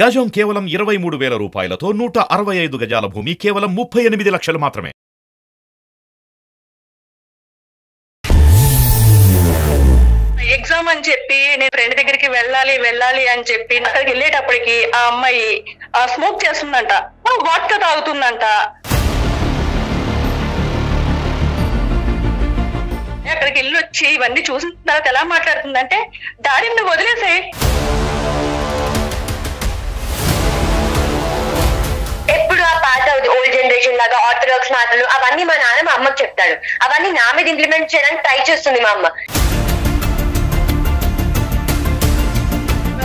గజం కేవలం 23,000 రూపాయలతో 165 గజాల భూమి కేవలం 38 లక్షలు మాత్రమే. ఎగ్జామ్ అని చెప్పి నేను ఫ్రెండ్ దగ్గరికి వెళ్ళాలి అని చెప్పి అక్కడికి వెళ్ళేటప్పటికి ఆ అమ్మాయి స్మోక్ చేస్తుందంట, వాట్కా తాగుతుందంట. అక్కడికి వెళ్ళి వచ్చి ఇవన్నీ చూసిన తర్వాత ఎలా మాట్లాడుతుందంటే, డాడీని నువ్వు వదిలేసే, ఎప్పుడు ఆ పాత ఓల్డ్ జనరేషన్ లాగా ఆర్థడాక్స్ మాటలు అవన్నీ మా నాన్న మా అమ్మకి చెప్తాడు. అవన్నీ నా మీద ఇంప్లిమెంట్ చేయడానికి ట్రై చేస్తుంది మా అమ్మ.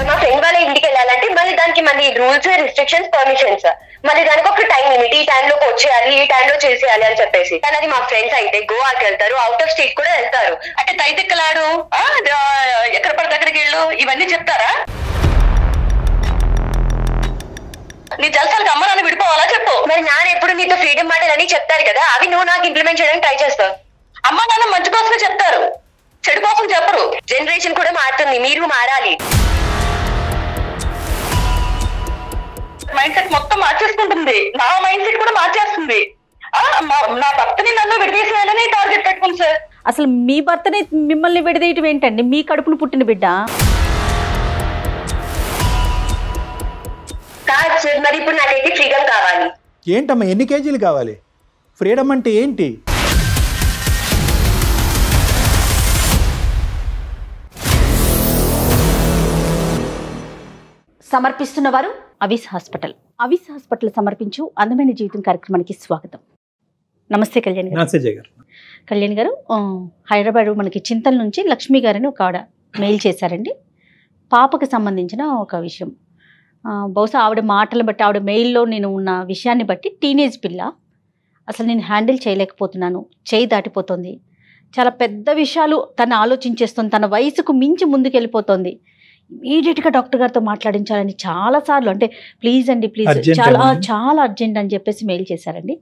మా ఫ్రెండ్ వాళ్ళ ఇంటికి వెళ్ళాలంటే మళ్ళీ దానికి మళ్ళీ రూల్స్, రిస్ట్రిక్షన్స్, పర్మిషన్స్, మళ్ళీ దానికి ఒక టైం లిమిట్, ఈ టైంలోకి వచ్చేయాలి, ఈ టైంలో చేసేయాలి అని చెప్పేసి. కానీ అది మా ఫ్రెండ్స్ అయితే గోవాకి వెళ్తారు, అవుట్ ఆఫ్ స్టేట్ కూడా వెళ్తారు. అంటే తైతిక్కలాడు, ఎక్కడ పడితే అక్కడికి వెళ్ళు, ఇవన్నీ చెప్తారా? నీ జలసాలకు అమ్మ నాన్న విడిపోవాలా చెప్పు. మరి నాన్న ఎప్పుడు నీతో ఫ్రీడమ్ మాటలని చెప్తారు కదా, అవి నువ్వు నాకు ఇంప్లిమెంట్ చేయడానికి ట్రై చేస్తావు. అమ్మ నాన్న మంచి కోసమే చెప్తారు, చెడు కోసం చెప్పరు. జనరేషన్ కూడా మారుతుంది, మీరు మారాలి. మైండ్ సెట్ మొత్తం మార్చేసుకుంటుంది, నా మైండ్ సెట్ కూడా మార్చేస్తుంది. నా భర్తని నన్ను విడదీసేయాలని టార్గెట్ పెట్టుకుంది సార్. అసలు మీ భర్తని మిమ్మల్ని విడదీయటం ఏంటండి? మీ కడుపును పుట్టిన బిడ్డ కాదు సార్, మరి ఇప్పుడు నాకైతే ఫ్రీడమ్ కావాలి. ఏంటమ్మా, ఎన్ని కేజీలు కావాలి? ఫ్రీడమ్ అంటే ఏంటి? సమర్పిస్తున్న వారు అవిస్ హాస్పిటల్. అవిస్ హాస్పిటల్ సమర్పించు అందమైన జీవితం కార్యక్రమానికి స్వాగతం. నమస్తే కళ్యాణ్ గారు. నమస్తే జయ గారు. కళ్యాణ్ గారు, హైదరాబాద్ మనకి చింతల నుంచి లక్ష్మి గారని ఒక ఆవిడ మెయిల్ చేశారండి. పాపకి సంబంధించిన ఒక విషయం. బహుశా ఆవిడ మాటలు బట్టి, ఆవిడ మెయిల్లో నేను ఉన్న విషయాన్ని బట్టి, టీనేజ్ పిల్ల, అసలు నేను హ్యాండిల్ చేయలేకపోతున్నాను, చేయి దాటిపోతుంది, చాలా పెద్ద విషయాలు తను ఆలోచించేస్తుంది, తన వయసుకు మించి ముందుకు వెళ్ళిపోతుంది, ఇమీడియట్గా డాక్టర్ గారితో మాట్లాడించాలని చాలాసార్లు, అంటే ప్లీజ్ అండి ప్లీజ్, చాలా అర్జెంట్ అని చెప్పేసి మెయిల్ చేశారండి.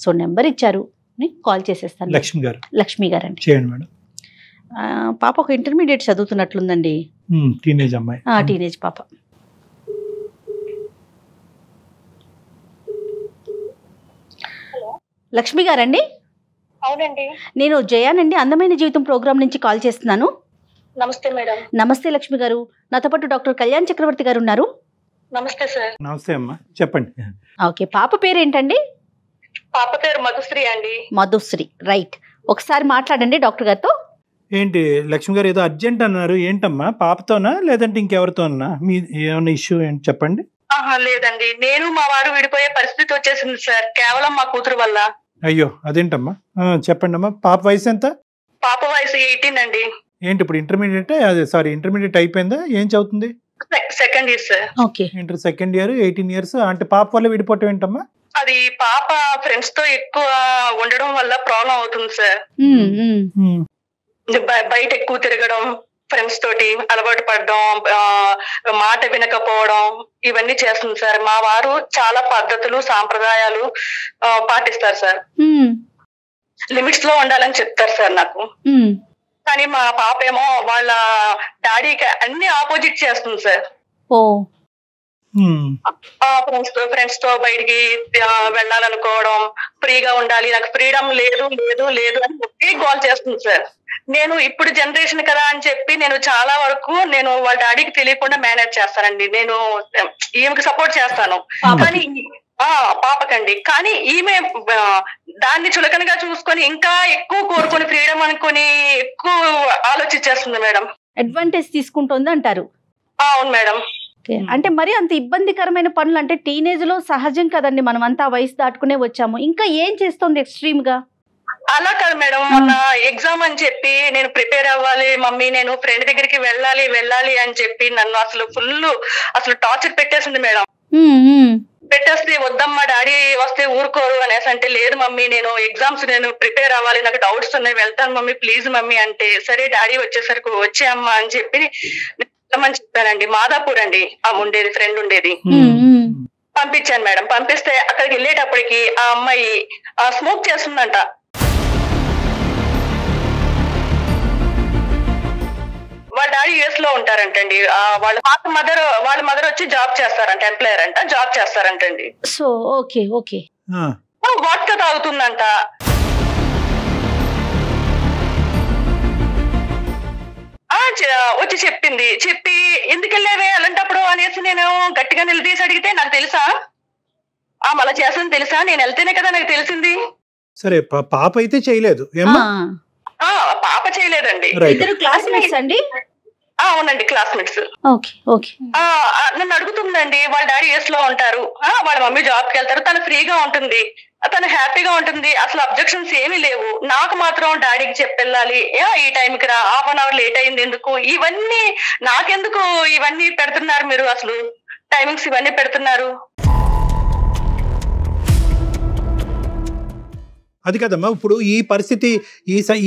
సో నెంబర్ ఇచ్చారు, కాల్ చేసేస్తాను. లక్ష్మి గారు అండి. చేయండి మేడం. పాప ఒక ఇంటర్మీడియట్ చదువుతున్నట్లుందండి. టీనేజ్ అమ్మాయి. టీనేజ్ పాప. లక్ష్మి గారండి? అవునండి. నేను జయానండి, అందమైన జీవితం ప్రోగ్రామ్ నుంచి కాల్ చేస్తున్నాను. నమస్తే మేడం. నమస్తే లక్ష్మి గారు, నాతో పాటు డాక్టర్ కళ్యాణ్ చక్రవర్తి గారు ఉన్నారు. నమస్తే సార్. నమస్తే అమ్మా, చెప్పండి. ఓకే, పాప పేరు ఏంటండి? పాప పేరు మధుశ్రీ అండి. మధుశ్రీ, రైట్. ఒకసారి మాట్లాడండి డాక్టర్ గారితో. ఏంటి లక్ష్మి గారు, ఏదో అర్జెంట్ అన్నారు, ఏంటమ్మా? పాపతోనా లేదంటే ఇంకెవరితోనా? మీ ఏమన్నా ఇష్యూ ఏంటి చెప్పండి. లేదండి, నేను మా వారు విడిపోయే పరిస్థితి వచ్చేసింది సార్, కేవలం మా కూతురు వల్ల. అయ్యో, అదేంటమ్మా? చెప్పండి అమ్మా. పాప వయసు ఎంత? పాప వయసు 18 అండి. ఏంటి ఇప్పుడు ఇంటర్మీడియట్, ఇంటర్మీడియట్ అయిపోయిందా? ఏం చదువుతుంది? Second year sir. Okay, inter second year, 18 years. అంటే పాప వల్ల విడిపోవటం ఏంటమ్మా? అది పాప ఫ్రెండ్స్ తో ఎక్కువ ఉండడం వల్ల ప్రాబ్లం అవుతుంది సార్. బయట ఎక్కువ తిరగడం, ఫ్రెండ్స్ తోటి అలవాటు పడడం, మాట వినకపోవడం, ఇవన్నీ చేస్తుంది సార్. మా వారు చాలా పద్ధతులు, సాంప్రదాయాలు పాటిస్తారు సార్. లిమిట్స్ లో ఉండాలని చెప్తారు సార్ నాకు. కానీ మా పాప ఏమో వాళ్ళ డాడీకి అన్ని ఆపోజిట్ చేస్తుంది సార్. ఫ్రెండ్స్ తో బయటికి వెళ్ళాలనుకోవడం, ఫ్రీగా ఉండాలి, నాకు ఫ్రీడమ్ లేదు లేదు లేదు అని చెప్పి కాల్ చేస్తుంది సార్. నేను ఇప్పుడు జనరేషన్ కదా అని చెప్పి నేను చాలా వరకు నేను వాళ్ళ డాడీకి తెలియకుండా మేనేజ్ చేస్తానండి. నేను ఈమెకి సపోర్ట్ చేస్తాను, కానీ పాపకండి. కానీ ఈమె దాన్ని చులకనగా చూసుకొని ఇంకా ఎక్కువ కోరుకొని ఫ్రీడమ్ అనుకొని ఎక్కువ ఆలోచించేస్తుంది మేడం. అడ్వాంటేజ్ తీసుకుంటుంది అంటారు. అవును మేడం. అంటే మరి అంత ఇబ్బందికరమైన పనులు అంటే టీనేజ్ లో సహజం కదండి, మనం అంతా వయసు దాటుకునే వచ్చాము, ఇంకా ఏం చేస్తుంది ఎక్స్ట్రీమ్ గా? అలా కాదు మేడం, మొన్న ఎగ్జామ్ అని చెప్పి నేను ప్రిపేర్ అవ్వాలి మమ్మీ, నేను ఫ్రెండ్ దగ్గరికి వెళ్ళాలి అని చెప్పి నన్ను అసలు టార్చర్ పెట్టేసింది మేడం. పెట్టేస్తే వద్దమ్మా డాడీ వస్తే ఊరుకోరు అనేసి అంటే, లేదు మమ్మీ నేను ఎగ్జామ్స్ నేను ప్రిపేర్ అవ్వాలి, నాకు డౌట్స్ ఉన్నాయి, వెళ్తాను మమ్మీ ప్లీజ్ మమ్మీ అంటే, సరే డాడీ వచ్చేసరికి వచ్చే అమ్మా అని చెప్పి వెళ్ళమని చెప్పానండి. మాదాపూర్ అండి ఫ్రెండ్ ఉండేది. పంపించాను మేడం. పంపిస్తే అక్కడికి వెళ్ళేటప్పటికి ఆ అమ్మాయి స్మోక్ చేస్తుందంట. వాళ్ళ డాడీ యుఎస్ లో ఉంటారంటండి. వాళ్ళ మదర్ వచ్చి జాబ్ చేస్తారంట, ఎంప్లాయర్ అంట, జాబ్ చేస్తారంటండి. So okay okay. వాట్కా తాగుతుందంట. వచ్చి చెప్పి ఎందుకు వెళ్ళావే అలాంటప్పుడు అనేసి నేను గట్టిగా నిలదీసి అడిగితే నాకు తెలుసా మళ్ళా చేస్తాను తెలుసా, నేను వెళ్తేనే కదా నాకు తెలిసింది. సరే పాప అయితే చేయలేదు, పాప చేయలేదండి. ఇద్దరు క్లాస్మేట్స్ అండి? అవునండి, క్లాస్మేట్స్. నన్ను అడుగుతుందండి, వాళ్ళ డాడీ యుఎస్ లో ఉంటారు, వాళ్ళ మమ్మీ జాబ్ కి వెళ్తారు, తను ఫ్రీగా ఉంటుంది, తను హ్యాపీగా ఉంటుంది, అసలు అబ్జెక్షన్స్ ఏమీ లేవు. నాకు మాత్రం డాడీకి చెప్పెళ్ళాలి, ఈ టైంకి రా, హాఫ్ అన్ అవర్ లేట్ అయింది ఎందుకు, ఇవన్నీ నాకెందుకు ఇవన్నీ పెడుతున్నారు మీరు, అసలు టైమింగ్స్ ఇవన్నీ పెడుతున్నారు. అది కదమ్మా, ఇప్పుడు ఈ పరిస్థితి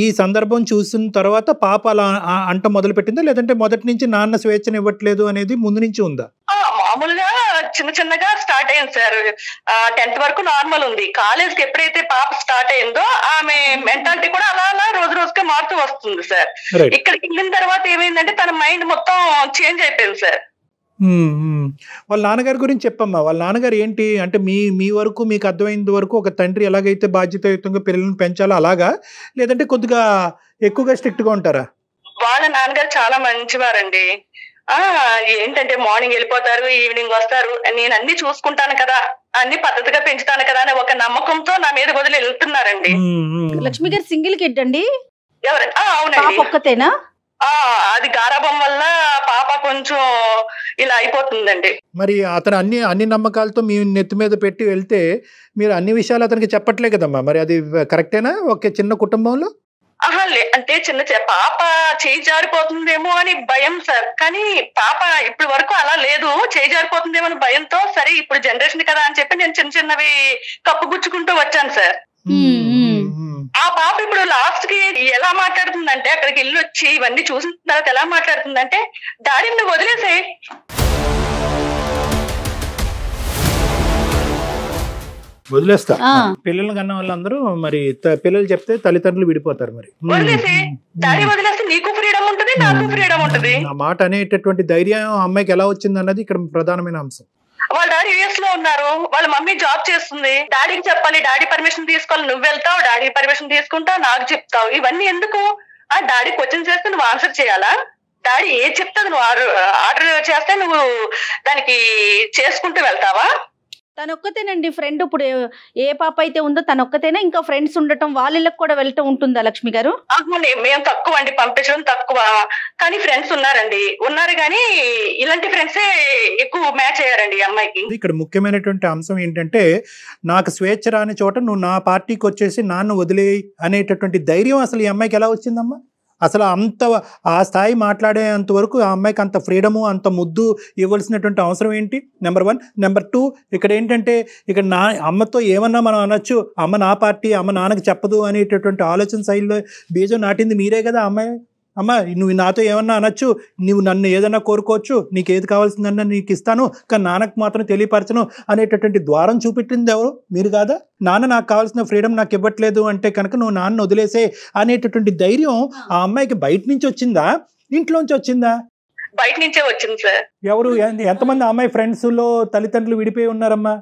ఈ సందర్భం చూసిన తర్వాత పాప అలా అంట మొదలు పెట్టిందా, లేదంటే మొదటి నుంచి నాన్న స్వేచ్ఛను ఇవ్వట్లేదు అనేది ముందు నుంచి ఉందా? మామూలుగా చిన్నగా స్టార్ట్ అయింది సార్. 10th వరకు నార్మల్ ఉంది. కాలేజ్ కి ఎప్పుడైతే పాప స్టార్ట్ అయిందో ఆమె మెంటాలిటీ కూడా అలా రోజు రోజుగా మారుతూ వస్తుంది సార్. ఇక్కడికి వెళ్ళిన తర్వాత ఏమైందంటే తన మైండ్ మొత్తం చేంజ్ అయిపోయింది సార్. వాళ్ళ నాన్నగారి గురించి చెప్పమ్మా. వాళ్ళ నాన్నగారు ఏంటి అంటే మీ వరకు మీకు అర్థమైనంత వరకు ఒక తండ్రి ఎలాగైతే బాధ్యతాయుతంగా పిల్లల్ని పెంచాలో అలాగా, లేదంటే కొద్దిగా ఎక్కువగా స్ట్రిక్ట్ గా ఉంటారా? వాళ్ళ నాన్నగారు చాలా మంచివారండి. ఏంటంటే మార్నింగ్ వెళ్ళిపోతారు, ఈవినింగ్ వస్తారు, నేను అన్ని చూసుకుంటాను కదా, అన్ని పద్ధతిగా పెంచుతాను కదా అని ఒక నమ్మకంతో నా మీద వదిలి వెళ్తున్నారండి. లక్ష్మి గారు సింగిల్ కిడ్ అండి? అవునండి. ఒక్కతేనా? అది గారాబం వల్ల పాప కొంచెం ఇలా అయిపోతుందండి. మరి అతను అన్ని నమ్మకాలతో మీ నెత్తి మీద పెట్టి వెళ్తే మీరు అన్ని విషయాలు అతనికి చెప్పట్లే కదమ్మా, మరి అది కరెక్టేనా ఒక చిన్న కుటుంబంలో? అంటే పాప చేయి జారిపోతుందేమో అని భయం సార్, కానీ పాప ఇప్పటి వరకు అలా లేదు. చేయి జారిపోతుందేమో అని భయంతో సరే ఇప్పుడు జనరేషన్ కదా అని చెప్పి నేను చిన్నవి కప్పుగుచ్చుకుంటూ వచ్చాను సార్. ఆ పాప ఇప్పుడు లాస్ట్ కి ఎలా మాట్లాడుతుందంటే, అక్కడికి వెళ్ళి వచ్చి ఇవన్నీ చూసిన తర్వాత ఎలా మాట్లాడుతుందంటే, డాడీని నువ్వు వదిలేసే, వదిలేస్తా. పిల్లలు కన్నా వాళ్ళందరూ మరి పిల్లలు చెప్తే తల్లిదండ్రులు విడిపోతారు. మరి వదిలేసి డాడీ వదిలేస్తే నీకు ఫ్రీడమ్ ఉంటుంది, నాకు ఫ్రీడమ్ ఉంటుంది. ఆ మాట అనేటటువంటి ధైర్యం అమ్మాయికి ఎలా వచ్చింది అన్నది ఇక్కడ ప్రధానమైన అంశం. వాళ్ళ డాడీ యుఎస్ లో ఉన్నారు, వాళ్ళ మమ్మీ జాబ్ చేస్తుంది, డాడీకి చెప్పాలి, డాడీ పర్మిషన్ తీసుకోవాలి, నువ్వు వెళ్తావు, డాడీ పర్మిషన్ తీసుకుంటావు, నాకు చెప్తావు, ఇవన్నీ ఎందుకు? డాడీ క్వశ్చన్ చేస్తే నువ్వు ఆన్సర్ చేయాలా? డాడీ ఏది చెప్తా నువ్వు ఆర్డర్ చేస్తే నువ్వు దానికి చేసుకుంటూ వెళ్తావా? తనొక్కతేనండి ఫ్రెండ్. ఇప్పుడు ఏ పాప అయితే ఉందో తనొక్కతేనా, ఇంకా ఫ్రెండ్స్ ఉండటం వాళ్ళకి కూడా వెళ్ళటం ఉంటుందా లక్ష్మి గారు? మేము తక్కువ అండి, పంపించడం తక్కువ, కానీ ఫ్రెండ్స్ ఉన్నారు కానీ ఇలాంటి ఫ్రెండ్సే ఎక్కువ మ్యాచ్ అయ్యారండి ఈ అమ్మాయికి. ఇక్కడ ముఖ్యమైనటువంటి అంశం ఏంటంటే, నాకు స్వేచ్ఛ రాని చోట నువ్వు నా పార్టీకి వచ్చేసి నాన్న వదిలేయి అనేటటువంటి ధైర్యం అసలు ఈ అమ్మాయికి ఎలా వచ్చిందమ్మా? అసలు ఆ స్థాయి మాట్లాడేంత వరకు ఆ అమ్మాయికి అంత ఫ్రీడము, అంత ముద్దు ఇవ్వాల్సినటువంటి అవసరం ఏంటి? నెంబర్ 1. నెంబర్ 2, ఇక్కడ ఏంటంటే ఇక్కడ నా అమ్మతో ఏమన్నా మనం అనొచ్చు, అమ్మ నా పార్టీ, అమ్మ నాన్నకి చెప్పదు అనేటటువంటి ఆలోచన శైలిలో బీజం నాటింది మీరే కదా అమ్మాయి. అమ్మ నువ్వు నాతో ఏమన్నా అనొచ్చు, నువ్వు నన్ను ఏదన్నా కోరుకోవచ్చు, నీకు ఏది కావాల్సిందన్నా నీకు ఇస్తాను, కానీ నాన్నకు మాత్రం తెలియపరచను అనేటటువంటి ద్వారం చూపెట్టింది ఎవరు? మీరు కాదా? నాన్న నాకు కావాల్సిన ఫ్రీడమ్ నాకు ఇవ్వట్లేదు అంటే కనుక నువ్వు నాన్న వదిలేసే అనేటటువంటి ధైర్యం ఆ అమ్మాయికి బయట నుంచి వచ్చిందా, ఇంట్లోంచి వచ్చిందా? బయట నుంచే వచ్చింది సార్. ఎవరు ఎంతమంది అమ్మాయి ఫ్రెండ్స్ లో తల్లిదండ్రులు విడిపోయి ఉన్నారమ్మా?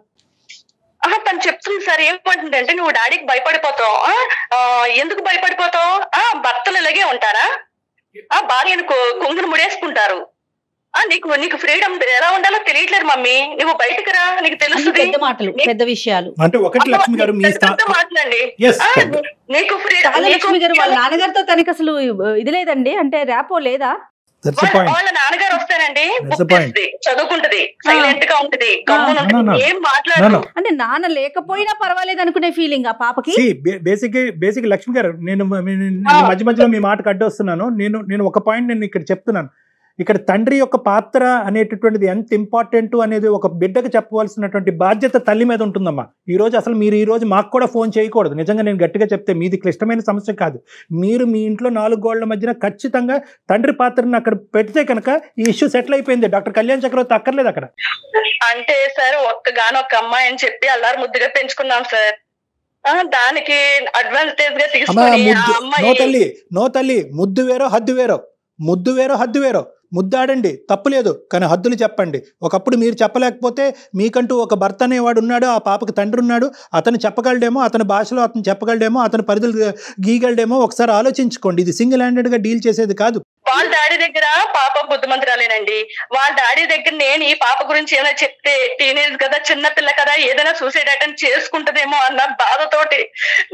తను చెప్తుంది సార్, ఏమంటుందంటే నువ్వు డాడీకి భయపడిపోతావు. ఎందుకు భయపడిపోతావు? భర్తలు ఇలాగే ఉంటారా? భార్యను కొంగును ముడేసుకుంటారు. నీకు ఫ్రీడమ్ ఎలా ఉండాలో తెలియట్లేదు మమ్మీ, నువ్వు బయటకు రా, నీకు తెలుస్తుంది. పెద్ద మాటలు, పెద్ద విషయాలు. అంటే ఒకటి లక్ష్మి గారు మాట్లాడండి, నీకు లక్ష్మి గారు వాళ్ళ నాన్నగారితో తనకి అసలు ఇది లేదండి, అంటే ర్యాపో లేదా? వాళ్ళ నాన్నగారు వస్తారండి, చదువుకుంటది, సైలెంట్ గా ఉంటది, ఏం మాట్లాడదు. అంటే నాన్న లేకపోయినా పర్వాలేదు అనుకునే ఫీలింగ్ ఆ పాపకి. బేసిక్ లక్ష్మి గారు, నేను మధ్య మధ్యలో మీ మాటకు అడ్డొస్తున్నాను. నేను ఒక పాయింట్ నేను ఇక్కడ చెప్తున్నాను. ఇక్కడ తండ్రి యొక్క పాత్ర అనేటటువంటిది ఎంత ఇంపార్టెంట్ అనేది ఒక బిడ్డకు చెప్పవలసినటువంటి బాధ్యత తల్లి మీద ఉంటుందమ్మా. మీరు ఈ రోజు మాకు కూడా ఫోన్ చేయకూడదు. నిజంగా నేను గట్టిగా చెప్తే మీది క్లిష్టమైన సమస్య కాదు. మీరు మీ ఇంట్లో 4 గోళ్ల మధ్యన ఖచ్చితంగా తండ్రి పాత్రను అక్కడ పెడితే కనుక ఈ ఇష్యూ సెటిల్ అయిపోయింది. డాక్టర్ కళ్యాణ్ చక్రవర్తి అక్కర్లేదు అక్కడ. అంటే సార్ ఒక్కగానొక్క అమ్మాయి అని చెప్పి అల్లారు ముద్దుగా పెంచుకున్నాం సార్. దానికి అడ్వాంటేజ్ గా తీసుకొని నో తల్లి ముద్దు వేరో హద్దు వేరో. ముద్దు వేరో హద్దు వేరో. ముద్దాడండి, తప్పులేదు, కానీ హద్దులు చెప్పండి. ఒకప్పుడు మీరు చెప్పలేకపోతే మీకంటూ ఒక భర్త అనేవాడు ఉన్నాడు, ఆ పాపకు తండ్రి ఉన్నాడు, అతను చెప్పగలడేమో, అతని భాషలో అతను చెప్పగలడేమో, అతని పరిధులు గీయగలడేమో. ఒకసారి ఆలోచించుకోండి. ఇది సింగిల్ హ్యాండెడ్గా డీల్ చేసేది కాదు. వాళ్ళ డాడీ దగ్గర పాప బుద్ధిమంతురాలేనండి. వాళ్ళ డాడీ దగ్గర నేను ఈ పాప గురించి ఏమైనా చెప్తే టీనేజ్ కదా, చిన్న పిల్ల కదా, ఏదైనా సూసైడ్ అటెంప్ట్ చేసుకుంటదేమో అన్న బాధతోటి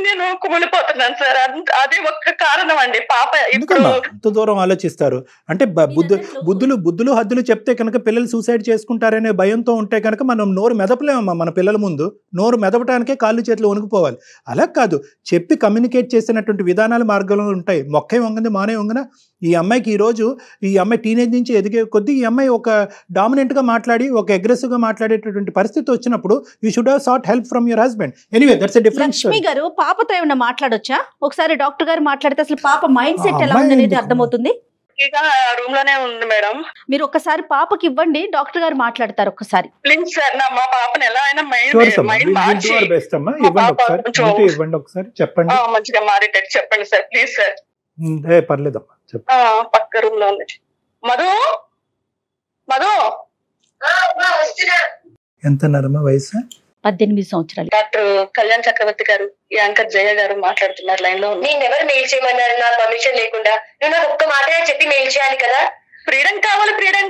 నేను కుమిలిపోతున్నాను సార్. అదే ఒక్క కారణం అండి. పాప ఇప్పుడు అంత దూరం ఆలోచిస్తారు అంటే బుద్ధులు హద్దులు చెప్తే కనుక పిల్లలు సూసైడ్ చేసుకుంటారనే భయంతో ఉంటే కనుక మనం నోరు మెదపలేమమ్మా. మన పిల్లల ముందు నోరు మెదపడానికే కాళ్ళు చేతులు వణుకుపోవాలి. అలా కాదు, చెప్పి కమ్యూనికేట్ చేసినటువంటి విధానాలు మార్గంలో ఉంటాయి. మొక్కే వంగంది మానే వంగన. ఈ అమ్మాయికి ఈరోజు ఈ అమ్మాయి టీనేజ్ నుంచి ఎదిగే కొద్దీ ఈ అమ్మాయి ఒక డామినెంట్గా మాట్లాడి ఒక అగ్రెసివ్గా మాట్లాడేటటువంటి పరిస్థితి వచ్చినప్పుడు you should have sought help from your husband. Anyway that's a different. Lakshmi గారు పాపతో ఏమైనా మాట్లాడొచ్చా? ఒకసారి డాక్టర్ గారు మాట్లాడితే అసలు పాప మైండ్ సెట్ ఎలా ఉందనేది అర్థమవుతుంది. రూమ్ లోనే ఉంది మేడం. మీరు ఒకసారి పాపకి ఇవ్వండి, డాక్టర్ గారు మాట్లాడతారు. ఒకసారి ప్లీజ్ సార్, మా పాపని ఎలా అయినా ఇవ్వండి, ఒకసారి చెప్పండి. మంచిగా మారేటట్టు చెప్పండి సార్, ప్లీజ్ సార్. పర్లేదమ్మా, పక్క రూమ్ లో ఉంది. మధు మధు ఎంత నరమ వయసు? 18 సంవత్సరాలు. డాక్టర్ కళ్యాణ్ చక్రవర్తి గారు, యాంకర్ జయ గారు మాట్లాడుతున్నారు లైన్ లో. నేను ఎవరు మెయిల్ చేయమన్నారు నా పర్మిషన్ లేకుండా? నువ్వు నాకు ఒక్క మాటనే చెప్పి మెయిల్ చేయాలి కదా. ఫ్రీడమ్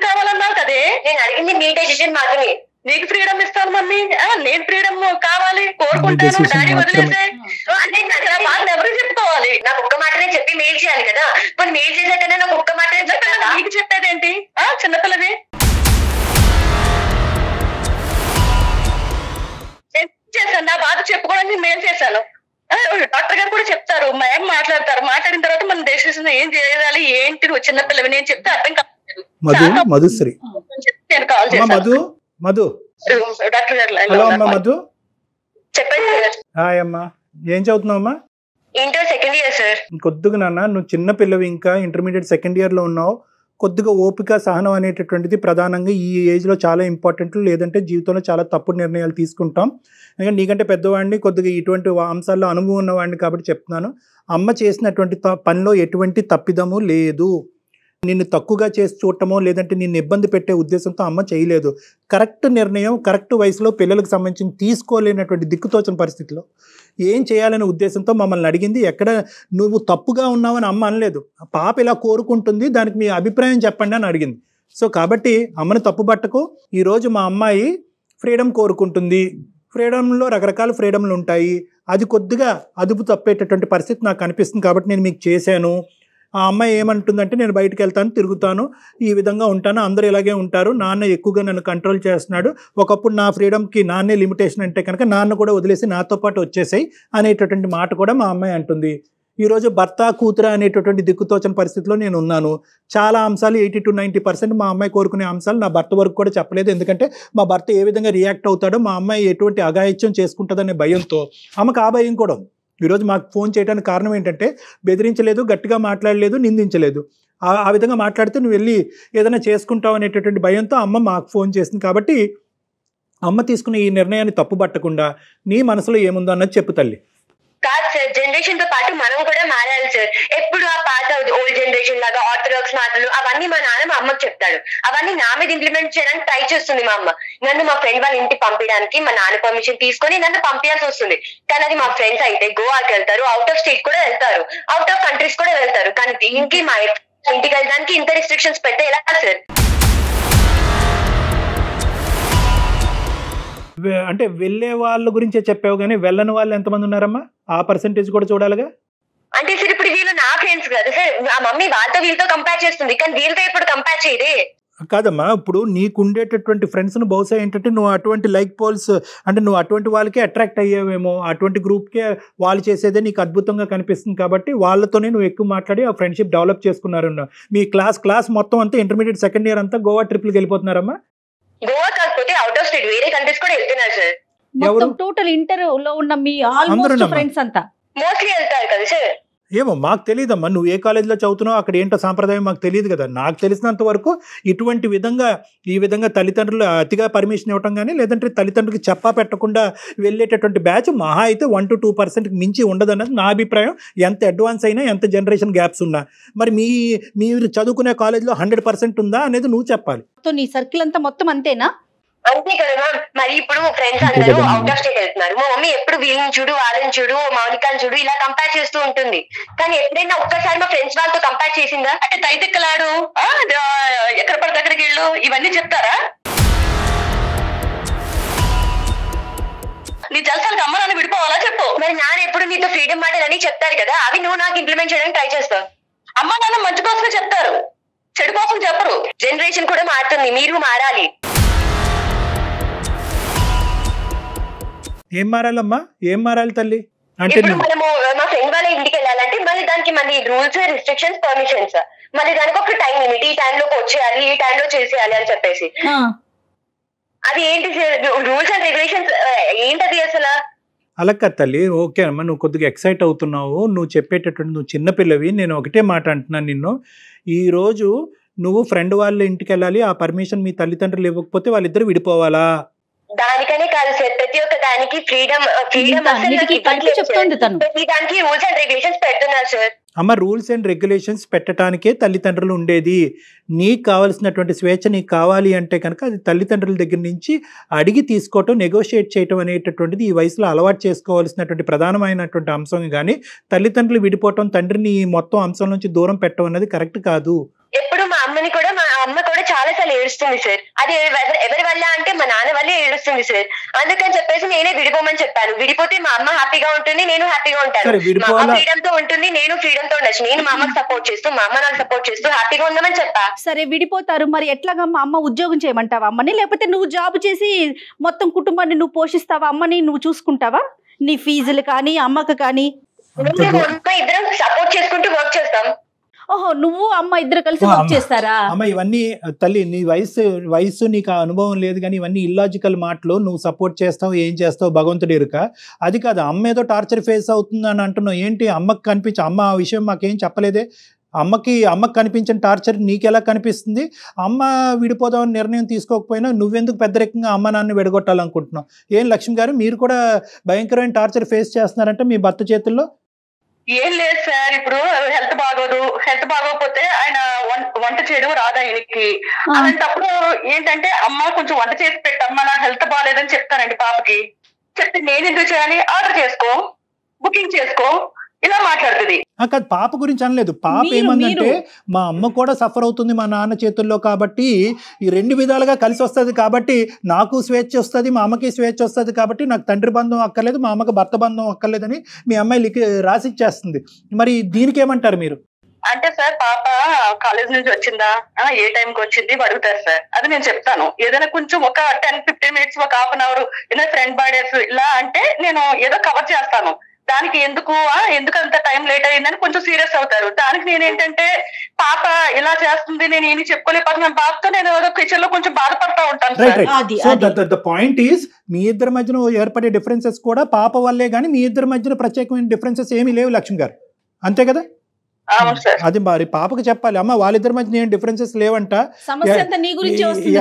కావాలన్నావు కదే. నేను అడిగింది మీ డెసిషన్ మాత్రమే. నీకు ఫ్రీడమ్ ఇస్తాను మమ్మీ, నేను ఫ్రీడమ్ కావాలి కోరుకుంటాను. డాడీ వదిలేసే అంటే నాకు ఎవరు చెప్పుకోవాలి? నాకు ఒక్క మాటనే చెప్పి మెయిల్ చేయాలి కదా. మరి మెయిల్ చేసాకనే నాకు ఒక్క మాటనే చెప్పాను. నీకు చెప్పేదేంటి? చిన్నపిల్లవి చేశాను, నా బాధ చెప్పుకోవడానికి మెయిల్ చేశాను. డాక్టర్ గారు కూడా చెప్తారు, మేం మాట్లాడతారు. మాట్లాడిన తర్వాత మన డెసిషన్ ఏం చేయాలి ఏంటి, నువ్వు చిన్నపిల్లవి నేను చెప్తే అర్థం కాదు. మధుశ్రీ నేను కాల్ చేశాను. మధు డాక్టర్ గారు మధు చెప్పండి హాయ్ అమ్మా, ఏం చదువుతున్నావమ్మా? Inter second year sir. కొద్దిగా నాన్న, నువ్వు చిన్న పిల్లవి, ఇంకా ఇంటర్మీడియట్ సెకండ్ ఇయర్ లో ఉన్నావు. కొద్దిగా ఓపిక సహనం అనేటటువంటిది ప్రధానంగా ఈ ఏజ్లో చాలా ఇంపార్టెంట్. లేదంటే జీవితంలో చాలా తప్పుడు నిర్ణయాలు తీసుకుంటాం. ఎందుకంటే నీకంటే పెద్దవాడిని, కొద్దిగా ఇటువంటి అంశాల్లో అనుభవం ఉన్నవాడిని కాబట్టి చెప్తున్నాను. అమ్మ చేసినటువంటి పనిలో ఎటువంటి తప్పిదము లేదు. నిన్ను తక్కువగా చేసి చూడటమో లేదంటే నిన్ను ఇబ్బంది పెట్టే ఉద్దేశంతో అమ్మ చేయలేదు. కరెక్ట్ నిర్ణయం కరెక్ట్ వయసులో పిల్లలకు సంబంధించి తీసుకోలేనటువంటి దిక్కుతోచిన పరిస్థితిలో ఏం చేయాలనే ఉద్దేశంతో మమ్మల్ని అడిగింది. ఎక్కడ నువ్వు తప్పుగా ఉన్నావని అమ్మ అనలేదు. పాప ఇలా కోరుకుంటుంది, దానికి మీ అభిప్రాయం చెప్పండి అని అడిగింది. సో కాబట్టి అమ్మని తప్పుబట్టకు. ఈరోజు మా అమ్మాయి ఫ్రీడమ్ కోరుకుంటుంది. ఫ్రీడమ్లో రకరకాల ఫ్రీడమ్లు ఉంటాయి. అది కొద్దిగా అదుపు తప్పేటటువంటి పరిస్థితి నాకు అనిపిస్తుంది కాబట్టి నేను మీకు చేశాను. ఆ అమ్మాయి ఏమంటుందంటే, నేను బయటకు వెళ్తాను, తిరుగుతాను, ఈ విధంగా ఉంటాను, అందరూ ఇలాగే ఉంటారు, నాన్న ఎక్కువగా నన్ను కంట్రోల్ చేస్తున్నాడు, ఒకప్పుడు నా ఫ్రీడమ్కి నాన్నే లిమిటేషన్ అంటే కనుక నాన్న కూడా వదిలేసి నాతో పాటు వచ్చేసాయి అనేటటువంటి మాట కూడా మా అమ్మాయి అంటుంది. ఈరోజు భర్త కూతురు అనేటటువంటి దిక్కుతోచని పరిస్థితిలో నేను ఉన్నాను. చాలా అంశాలు 80 to 90% మా అమ్మాయి కోరుకునే అంశాలు నా భర్త వరకు కూడా చెప్పలేదు. ఎందుకంటే మా భర్త ఏ విధంగా రియాక్ట్ అవుతాడో, మా అమ్మాయి ఎటువంటి అఘాయిత్యం చేసుకుంటుందనే భయంతో ఆమెకు ఆ భయం కూడా ఉంది. ఈరోజు మాకు ఫోన్ చేయడానికి కారణం ఏంటంటే, బెదిరించలేదు, గట్టిగా మాట్లాడలేదు, నిందించలేదు. ఆ విధంగా మాట్లాడితే నువ్వు వెళ్ళి ఏదైనా చేసుకుంటావు అనేటటువంటి భయంతో అమ్మ మాకు ఫోన్ చేసింది. కాబట్టి అమ్మ తీసుకున్న ఈ నిర్ణయాన్ని తప్పుబట్టకుండా నీ మనసులో ఏముందో అన్నది చెప్పు తల్లి. కాదు సార్, జనరేషన్ తో పాటు మనం కూడా మారాలి సార్. ఎప్పుడు ఆ పాత ఓల్డ్ జనరేషన్ లాగా ఆర్థడాక్స్ మాటలు అవన్నీ మా నాన్న మా అమ్మకి చెప్తాడు. అవన్నీ నా మీద ఇంప్లిమెంట్ చేయడానికి ట్రై చేస్తుంది మా అమ్మ. నన్ను మా ఫ్రెండ్ వాళ్ళ ఇంటికి పంపించడానికి మా నాన్న పర్మిషన్ తీసుకొని నన్ను పంపించాల్సి వస్తుంది. కానీ అది మా ఫ్రెండ్స్ అయితే గోవాకి వెళ్తారు, అవుట్ ఆఫ్ స్టేట్ కూడా వెళ్తారు, అవుట్ ఆఫ్ కంట్రీస్ కూడా వెళ్తారు. కానీ దీనికి మా ఇంటికి వెళ్ళడానికి ఇంత రిస్ట్రిక్షన్స్ పెడితే ఎలా సార్? అంటే వెళ్ళే వాళ్ళ గురించే చెప్పావు, కానీ వెళ్ళని వాళ్ళు ఎంతమంది ఉన్నారమ్మా? ఆ పర్సెంటేజ్ కూడా చూడాలిగా. అంటే సార్ ఇప్పుడు వీళ్ళు నా ఫ్రెండ్స్ కదా సార్, ఆ మమ్మీ వాళ్ళతో వీళ్ళతో కంపేర్ చేస్తుంది, కానీ వీళ్ళతో ఎప్పుడు కంపేర్ చేయదే. కాదమ్మా, ఇప్పుడు నీకు ఉండేటటువంటి ఫ్రెండ్స్ను బహుశా ఏంటంటే నువ్వు అటువంటి లైక్ పోల్స్ అంటే నువ్వు అటువంటి వాళ్ళకే అట్రాక్ట్ అయ్యావేమో, అటువంటి గ్రూప్కే వాళ్ళు చేసేదే నీకు అద్భుతంగా కనిపిస్తుంది కాబట్టి వాళ్ళతోనే నువ్వు ఎక్కువ మాట్లాడి ఆ ఫ్రెండ్షిప్ డెవలప్ చేసుకున్నారు. మీ క్లాస్ మొత్తం అంతా ఇంటర్మీడియట్ సెకండ్ ఇయర్ అంతా గోవా ట్రిప్కి వెళ్ళిపోతున్నారమ్మా? గోవా కాకపోతే అవుట్ ఆఫ్ స్టేట్ వేరే కంట్రీస్ కూడా వెళ్తున్నారు సార్. మొత్తం టోటల్ ఇంటర్ లో ఉన్న మీ ఆల్మోస్ట్ ఫ్రెండ్స్ అంతా మోస్ట్లీ వెళ్తారు కదా సార్. ఏమో మాకు తెలియదమ్మా, నువ్వు ఏ కాలేజీలో చదువుతున్నావు, అక్కడ ఏంటో సాంప్రదాయం మాకు తెలియదు కదా. నాకు తెలిసినంత వరకు ఈ విధంగా తల్లిదండ్రులు అతిగా పర్మిషన్ ఇవ్వటం కానీ, లేదంటే తల్లిదండ్రులకి చెప్పా పెట్టకుండా వెళ్ళేటటువంటి బ్యాచ్ మహా అయితే 1 to 2% మించి ఉండదన్నది నా అభిప్రాయం. ఎంత అడ్వాన్స్ అయినా, ఎంత జనరేషన్ గ్యాప్స్ ఉన్నా. మరి మీరు చదువుకునే కాలేజీలో 100% ఉందా అనేది నువ్వు చెప్పాలి. నీ సర్కిల్ అంతా మొత్తం అంతేనా? అంతే కదా మ్యామ్. మరి ఇప్పుడు ఫ్రెండ్స్ అందరూ అవుట్ ఆఫ్ స్టేట్ వెళ్తున్నారు. మా మమ్మీ ఎప్పుడు వీళ్ళని చూడు, వాళ్ళని చూడు, మౌనికాని చూడు ఇలా కంపేర్ చేస్తూ ఉంటుంది. కానీ ఎప్పుడైనా ఒక్కసారి మా ఫ్రెండ్స్ వాళ్ళతో కంపేర్ చేసిందా? అంటే తైతిక్కలాడు, ఎక్కడ పడితే అక్కడికి వెళ్ళు, ఇవన్నీ చెప్తారా? నీ జలసాలకు అమ్మ నాన్న విడిపోవాలా చెప్పు. మరి నాన్న ఎప్పుడు నీతో ఫ్రీడమ్ మాటలని చెప్తారు కదా, అవి నువ్వు నాకు ఇంప్లిమెంట్ చేయడానికి ట్రై చేస్తావు. అమ్మ నాన్న మంచి కోసమే చెప్తారు, చెడు కోసం చెప్పరు. జనరేషన్ కూడా మారుతుంది, మీరు మారాలి. ఏం మారాలమ్మా, ఏం మారాలి తల్లి? అంటే ఇప్పుడు మనము మా ఫ్రెండ్ వాళ్ళ ఇంటికి వెళ్ళాలంటే మళ్ళీ దానికి మళ్ళీ రూల్స్, రిస్ట్రిక్షన్స్, పర్మిషన్స్, మళ్ళీ దానికి ఒక టైం లిమిట్, ఈ టైంలోకి వచ్చేయాలి, ఈ టైంలో చేసేయాలి అని చెప్పేసి. అది ఏంటి రూల్స్ అండ్ రెగ్యులేషన్స్ ఏంటది అసలు? అలా కాదు తల్లి. ఓకే అమ్మా, నువ్వు కొద్దిగా ఎక్సైట్ అవుతున్నావు, నువ్వు చెప్పేటటువంటి, నువ్వు చిన్నపిల్లవి. నేను ఒకటే మాట అంటున్నాను నిన్ను, ఈరోజు నువ్వు ఫ్రెండ్ వాళ్ళ ఇంటికి వెళ్ళాలి, ఆ పర్మిషన్ మీ తల్లిదండ్రులు ఇవ్వకపోతే వాళ్ళిద్దరు విడిపోవాలా? దానికనే కాదు సార్, ప్రతి ఒక్క దానికి ఫ్రీడమ్ చెప్తుంది తను. ప్రతి దానికి రూల్స్ అండ్ రెగ్యులేషన్స్ పెడుతున్నారు సార్. అమ్మ, రూల్స్ అండ్ రెగ్యులేషన్స్ పెట్టడానికే తల్లిదండ్రులు ఉండేది. నీకు కావాల్సినటువంటి స్వేచ్ఛ నీకు కావాలి అంటే కనుక అది తల్లిదండ్రుల దగ్గర నుంచి అడిగి తీసుకోవటం, నెగోషియేట్ చేయటం అనేటటువంటిది ఈ వయసులో అలవాటు చేసుకోవాల్సినటువంటి ప్రధానమైనటువంటి అంశం. కానీ తల్లిదండ్రులు విడిపోవటం, తండ్రిని మొత్తం అంశం నుంచి దూరం పెట్టడం అనేది కరెక్ట్ కాదు. ఎప్పుడు మా అమ్మ కూడా చాలా సార్లు ఏడుస్తుంది సార్. అది ఎవరి వల్ల అంటే మా నాన్న వల్లే ఏడుస్తుంది సార్. అందుకని చెప్పేసి నేనే విడిపోమని చెప్పాను. విడిపోతే మా అమ్మ హ్యాపీగా ఉంటుంది, నేను హ్యాపీగా ఉంటాను. మా అమ్మ ఫ్రీడమ్ తో ఉంటుంది, నేను ఫ్రీడమ్ తో ఉండొచ్చు. నేను మా అమ్మకి సపోర్ట్ చేస్తూ, మా అమ్మ నాకు సపోర్ట్ చేస్తూ హ్యాపీగా ఉందామని చెప్పా. సరే విడిపోతారు, మరి ఎట్లాగా మా అమ్మ ఉద్యోగం చేయమంటావా అమ్మని? లేకపోతే నువ్వు జాబ్ చేసి మొత్తం కుటుంబాన్ని నువ్వు పోషిస్తావా? అమ్మని నువ్వు చూసుకుంటావా? నీ ఫీజులు కానీ, అమ్మకు కానీ? ఇద్దరం సపోర్ట్ చేసుకుంటూ వర్క్ చేస్తాం. ఓహో, నువ్వు అమ్మ ఇద్దరు కలిసి వర్క్ చేస్తారా? అమ్మ, ఇవన్నీ తల్లి నీ వయసు నీకు ఆ అనుభవం లేదు, కానీ ఇవన్నీ ఇల్లాజికల్ మాటలు. నువ్వు సపోర్ట్ చేస్తావు, ఏం చేస్తావు భగవంతుడి ఎరుక. అది కాదు, అమ్మ ఏదో టార్చర్ ఫేస్ అవుతుంది అని అంటున్నావు. ఏంటి అమ్మకి కనిపించి, అమ్మ ఆ విషయం మాకేం చెప్పలేదే. అమ్మకి కనిపించిన టార్చర్ నీకెలా కనిపిస్తుంది? అమ్మ విడిపోదామని నిర్ణయం తీసుకోకపోయినా నువ్వెందుకు పెద్దరికంగా అమ్మ నాన్న విడగొట్టాలనుకుంటున్నావు? ఏం లక్ష్మి గారు, మీరు కూడా భయంకరమైన టార్చర్ ఫేస్ చేస్తున్నారంటే మీ భర్త చేతుల్లో? ఏం లేదు సార్, ఇప్పుడు హెల్త్ బాగోకపోతే ఆయన వంట చేయడం రాదు ఆయనకి. అలాంటప్పుడు ఏంటంటే అమ్మ కొంచెం వంట చేసి పెట్టమ్మా, నా హెల్త్ బాగాలేదని చెప్తానండి పాపకి. చెప్తే నేను ఎందుకు చేయాలి? ఆర్డర్ చేసుకో, బుకింగ్ చేసుకో, ఇలా మాట్లాడుతుంది. కాదు, పాప గురించి అనలేదు. పాప ఏమందంటే మా అమ్మ కూడా సఫర్ అవుతుంది మా నాన్న చేతుల్లో, కాబట్టి ఈ 2 విధాలుగా కలిసి వస్తుంది, కాబట్టి నాకు స్వేచ్ఛ వస్తుంది, మా అమ్మకి స్వేచ్ఛ వస్తుంది, కాబట్టి నాకు తండ్రి బంధం అక్కర్లేదు, మా అమ్మకి భర్త బంధం అక్కర్లేదని మీ అమ్మాయి రాసిచ్చేస్తుంది. మరి దీనికి ఏమంటారు మీరు? అంటే సార్, పాప కాలేజ్ నుంచి వచ్చిందా, ఏ టైంకి వచ్చింది అడుగుతారు సార్. అది నేను చెప్తాను. ఏదైనా కొంచెం ఒక 10-15 minutes, ఒక హాఫ్ అన్ అవర్ ఏదైనా ఫ్రెండ్ బర్త్డేస్ ఇలా అంటే నేను ఏదో కవర్ చేస్తాను. దానికి ఎందుకు అంత టైం లేట్ అయిందని కొంచెం సీరియస్ అవుతారు. దానికి నేనేంటంటే పాప ఇలా చేస్తుంది, నేను ఏమి చెప్పుకోలేకపోతున్నాను పాపతో, నేను ఏదో కిచెన్ లో కొంచెం బాధపడతా ఉంటాను. పాయింట్ ఈస్, మీ ఇద్దరి మధ్యన ఏర్పడే డిఫరెన్సెస్ కూడా పాప వల్లే, కానీ మీ ఇద్దరి మధ్యన ప్రత్యేకమైన డిఫరెన్సెస్ ఏమీ లేవు లక్ష్మి గారు, అంతే కదా? అది మరి పాపకు చెప్పాలి, అమ్మ వాళ్ళిద్దరి మధ్య ఏం డిఫరెన్సెస్ లేవంట,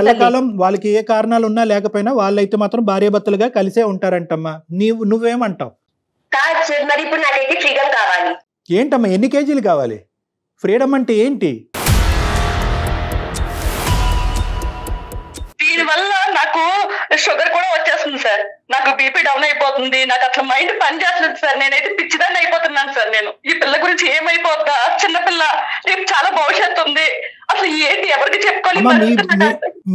ఎల్లకాలం వాళ్ళకి ఏ కారణాలు ఉన్నా లేకపోయినా వాళ్ళైతే మాత్రం భార్యాభర్తలుగా కలిసే ఉంటారంటమ్మా. నువ్వేమంటావు? కాదు సార్, మరి ఇప్పుడు నాకైతే ఫ్రీడమ్ కావాలి. ఏంటమ్మా, ఎన్ని కేజీలు కావాలి? ఫ్రీడమ్ అంటే ఏంటి? దీనివల్ల నాకు షుగర్ కూడా వచ్చేస్తుంది సార్, నాకు బీపీ డౌన్ అయిపోతుంది, నాకు అసలు మైండ్ పని చేస్తుంది సార్. నేనైతే పిచ్చిదాన్ని అయిపోతున్నాను సార్. నేను ఈ పిల్ల గురించి ఏమైపోతా, చిన్నపిల్ల, రేపు చాలా భవిష్యత్తు ఉంది, అసలు ఏంటి ఎవరికి చెప్పుకోవాలి.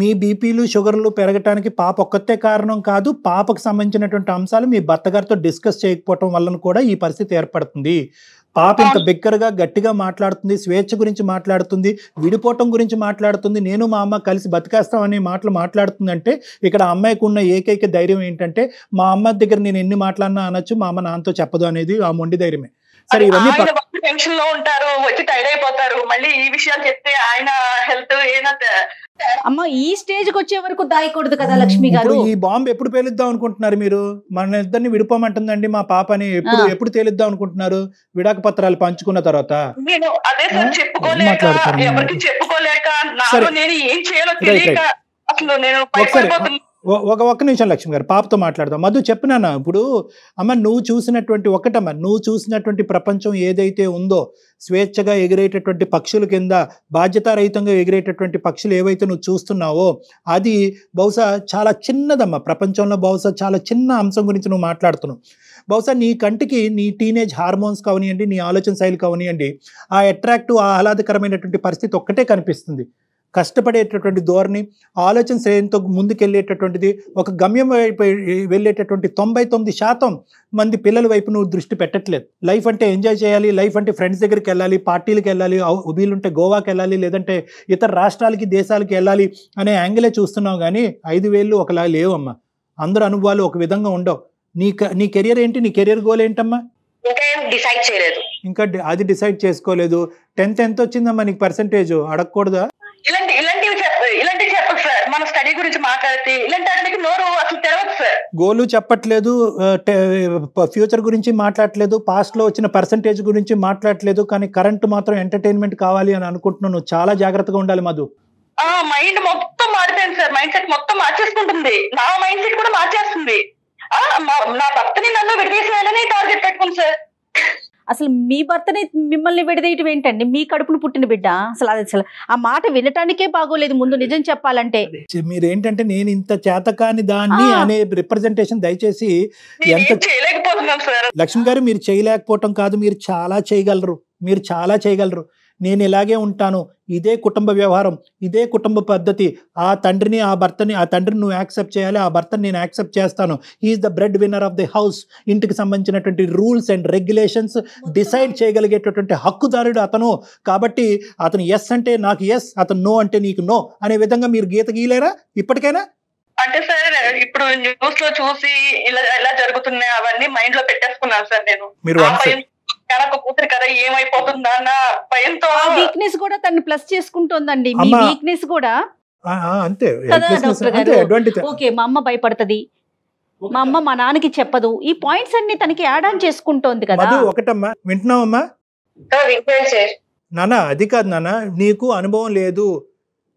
మీ బీపీలు షుగర్లు పెరగటానికి పాప ఒక్కతే కారణం కాదు, పాపకు సంబంధించినటువంటి అంశాలు మీ భర్త గారితో డిస్కస్ చేయకపోవటం వలన కూడా ఈ పరిస్థితి ఏర్పడుతుంది. పాప ఇంత బిగ్గరగా గట్టిగా మాట్లాడుతుంది, స్వేచ్ఛ గురించి మాట్లాడుతుంది, విడిపోవటం గురించి మాట్లాడుతుంది, నేను మా అమ్మ కలిసి బతికేస్తాం అనే మాటలు మాట్లాడుతుందంటే ఇక్కడ అమ్మాయికి ఉన్న ఏకైక ధైర్యం ఏంటంటే మా అమ్మ దగ్గర నేను ఎన్ని మాట్లాడినా అనొచ్చు, మా అమ్మ నాన్నతో చెప్పదు అనేది ఆ మొండి ధైర్యమే. సరే, ఇవన్నీ టెన్షన్ లో ఉంటారు, వచ్చి టైర్డ్ అయిపోతారు. మళ్ళీ ఈ విషయాలు చెప్తే ఆయన హెల్త్ అమ్మ ఈ స్టేజ్ కి వచ్చే వరకు దాయకూడదు కదా లక్ష్మి గారు. ఈ బాంబు ఎప్పుడు పేలుద్దాం అనుకుంటున్నారు మీరు? మన ఇద్దరిని విడిపోమంటుందండి మా పాపని. ఎప్పుడు తేలిద్దాం అనుకుంటున్నారు? విడాక పత్రాలు పంచుకున్న తర్వాత? నేను అదే సార్ చెప్పుకోలేక, ఎవరికి చెప్పుకోలేక, నాలో నేను ఏం చేయాలో తెలియక అసలు నేను ఒక్క నిమిషం లక్ష్మి గారు, పాపతో మాట్లాడదాం. మధు చెప్పినానా ఇప్పుడు? అమ్మ నువ్వు చూసినటువంటి ప్రపంచం ఏదైతే ఉందో, స్వేచ్ఛగా ఎగిరేటటువంటి పక్షుల కింద బాధ్యతారహితంగా ఎగిరేటటువంటి పక్షులు ఏవైతే నువ్వు చూస్తున్నావో అది బహుశా చాలా చిన్నదమ్మా. ప్రపంచంలో బహుశా చాలా చిన్న అంశం గురించి నువ్వు మాట్లాడుతున్నావు. బహుశా నీ కంటికి నీ టీనేజ్ హార్మోన్స్ కావనియండి, నీ ఆలోచన శైలి కావనియండి, ఆ అట్రాక్టివ్ ఆహ్లాదకరమైనటువంటి పరిస్థితి ఒక్కటే కనిపిస్తుంది. కష్టపడేటటువంటి ధోరణి, ఆలోచన శ్రేణితో ముందుకెళ్ళేటటువంటిది, ఒక గమ్యం వైపు వెళ్ళేటటువంటి 99% మంది పిల్లల వైపు నువ్వు దృష్టి పెట్టట్లేదు. లైఫ్ అంటే ఎంజాయ్ చేయాలి, లైఫ్ అంటే ఫ్రెండ్స్ దగ్గరికి వెళ్ళాలి, పార్టీలకు వెళ్ళాలి, వీలుంటే గోవాకి వెళ్ళాలి, లేదంటే ఇతర రాష్ట్రాలకి దేశాలకి వెళ్ళాలి అనే యాంగిలే చూస్తున్నావు. కానీ 5,000 ఒకలా లేవమ్మా. అందరు అనుభవాలు ఒక విధంగా ఉండవు. నీ కెరియర్ ఏంటి? నీ కెరియర్ గోల్ ఏంటమ్మా? ఇంకా అది డిసైడ్ చేసుకోలేదు. 10th ఎంత వచ్చిందమ్మా నీకు పర్సెంటేజ్? అడగకూడదా? ఇలాంటివి చెప్పదు సార్. మన స్టడీ గురించి మాట్లాడితే ఇలాంటి వాటికి నోరు అసలు తెరవదు సార్. గోలు చెప్పట్లేదు, ఫ్యూచర్ గురించి మాట్లాడట్లేదు, పాస్ట్ లో వచ్చిన పర్సెంటేజ్ గురించి మాట్లాడట్లేదు, కానీ కరెంట్ మాత్రం ఎంటర్టైన్మెంట్ కావాలి అని అనుకుంటున్నాను. నువ్వు చాలా జాగ్రత్తగా ఉండాలి మధు. మైండ్ మొత్తం మారిపోయింది సార్. మైండ్ సెట్ మొత్తం మార్చేసుకుంటుంది. నా మైండ్ సెట్ కూడా మార్చేస్తుంది. నా భర్తని నన్ను విడదీసేయాలని టార్గెట్ పెట్టుకుంది సార్. అసలు మీ భర్తని మిమ్మల్ని విడదీయటం ఏంటండి? మీ కడుపును పుట్టిన బిడ్డ. అసలు ఆ మాట వినటానికే బాగోలేదు ముందు, నిజం చెప్పాలంటే. మీరేంటంటే నేను ఇంత చేతకాని దాన్ని అనే రిప్రజెంటేషన్ దయచేసి ఎంత చేయలేకపోతున్నాను సార్. లక్ష్మి గారు మీరు చేయలేకపోవటం కాదు, మీరు చాలా చేయగలరు. నేను ఇలాగే ఉంటాను, ఇదే కుటుంబ వ్యవహారం, ఇదే కుటుంబ పద్ధతి. ఆ తండ్రిని నువ్వు యాక్సెప్ట్ చేయాలి, ఆ భర్తని నేను యాక్సెప్ట్ చేస్తాను. He's the breadwinner of the house. ఇంటికి సంబంధించినటువంటి రూల్స్ అండ్ రెగ్యులేషన్స్ డిసైడ్ చేయగలిగేటటువంటి హక్కుదారుడు అతను. కాబట్టి అతను ఎస్ అంటే నాకు ఎస్, అతను నో అంటే నీకు నో అనే విధంగా మీరు గీత గీయలేరా ఇప్పటికైనా? అంటే సార్ ఇప్పుడు న్యూస్ లో చూసి ఇలా జరుగుతున్నాయి అవన్నీ మైండ్ లో పెట్టేసుకున్నాను సార్ నేను. కూతురు కదా ఏమైపోతుందా అన్న భయంతో. వీక్నెస్ కూడా తను ప్లస్ చేసుకుంటోందండి. మీ వీక్నెస్ కూడా అంతే. ఓకే మా అమ్మ భయపడుతుంది, మా అమ్మ మా నాన్నకి చెప్పదు, ఈ పాయింట్స్ అన్ని తనకి యాడ్ ఆన్ చేసుకుంటోంది కదా. ఒకటమ్మా వింటున్నావమ్మా? నాన్న అది కాదు నాన్న, నీకు అనుభవం లేదు,